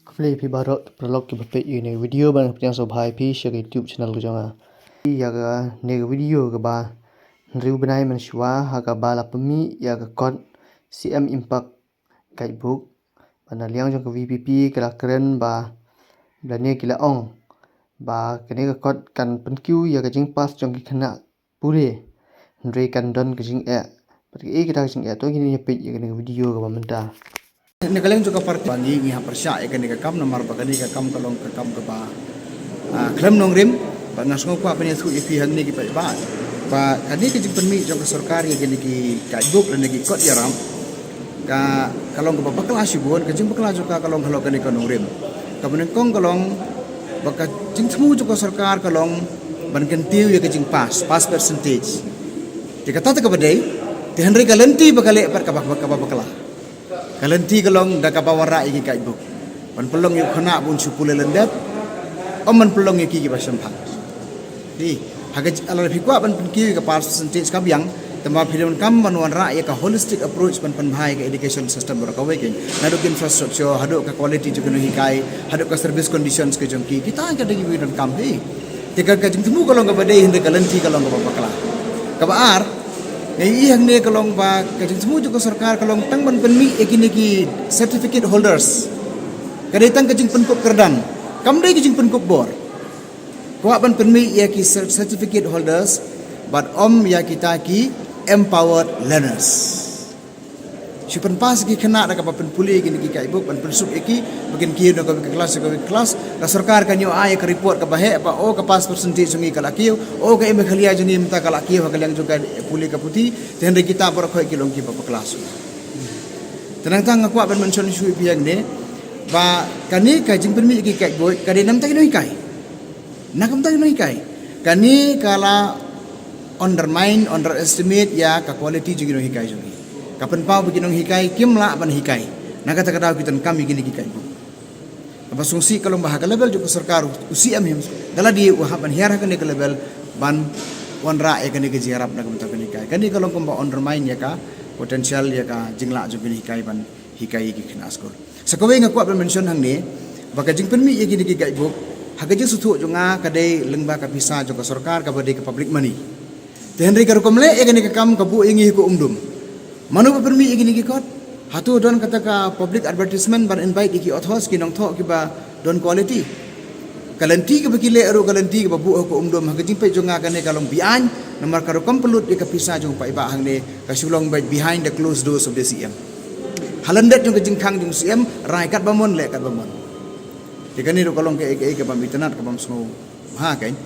Kembali pi barok prolog ke bapet ini video ban yang so bhai pi share YouTube channel ko jonga. Ya ga ne video ga ba riu benai man shwa ha ga ba la pemi ya ga kon CM Impact kai book bana liang jong ka VPP kala keren ba blane kila ong ba kene ga kon kan penkiu ya ga jing pas jong ki khana pure ndre kan don ga jing pergi kita jing to gini pe ya ga video ga ba menta. Nagalang juga part bangi ngi hapersya e kani kam nomor bagani kam kalong kam ke ba klem nong rim ba ngasngo pa pani thu ipi hang ni ki ba kani ki jing penmi jong sarkar ye gani ki kaibuk dan ki kot yaram ka kalong ke ba kelas ibon ke jing kelas juga kalong halo kani nong rim kamun kong kalong baka jing thmu juga sarkar kalong ban kentiu ye ke jing pass percentage dikata ta ka badai ti henry kalenti bakale par ka bakala kalanti kalong da kapawara iki kai buk pan pelong yu khana bun supule lendat man pelong iki ki basam phak di haga ala phikwa ban ki ka percentage ka biang tamba phidon kam ban wan ra ya ka holistic approach ban bhai ka education system ro ka weke nadu infrastructure hadu ka quality ju kenu hikai hadu ka service conditions ke jong ki kita ka dagi widon kam he tika ka jing tumu kalong ka badai hinde kalanti kalong ka bakala ka baar Ini yang ni kalong ba kajing semua juga sarkar kalong tang ban penmi ekini ki certificate holders kadai tang kajing penkup kerdan kam dai kajing penkup bor ko ban penmi ya ki certificate holders but ya kita ki empowered learners sipan pas ki kena da ka pen puli kini ki kai buk ban pensuk eki bagian ki do ka kelas la sarkar kan yo ay ka report ka bahe pa o ka pas percentage sungi kala ki o ka ime khalia juni minta kala ki ha kalang juga puli ka puti ten kita bar khoi ki long ki pa kelas tenang tang aku ban mention shui piang ne ba kani ka jing permi ki kai boy ka de nam tai noi kai nakam tai noi kai kani kala underestimate ya ka quality jugi noi kai jungi kapan pau bikinong hikai kimla ban hikai naga takadaw kitan kami gini hikai bu apa sungsi kalau bahaka level juga sarkar usi amhim dala di wahaban hiara kan ke level ban wanra e kan ke jiarap na kumta kan hikai kan kalau kumba undermine ya ka potensial ya ka jingla juga hikai ban hikai ki kina skor sakawe ngaku ban mention hang ni baka jing penmi ye gini hikai bu haga je sutu junga kadai lengba ka pisa juga sarkar ka bade ke public money tenri ka rukomle e kan ke kam ka bu ingi ko umdum Manu permi igini kikot hatu don kata ka public advertisement ban invite iki othos ki nong tho ki ba don quality kalanti ke bakile ero kalanti ke babu ko umdom ha jing pe jonga kane kalong bian nomor karo kompelut di kapisa jong pa iba hang ne ka sulong behind the closed doors of the CM halandat jong jing khang jong CM rai kat bamon le kat bamon dikani ro kalong ke pamitanat ka bam smo ha kain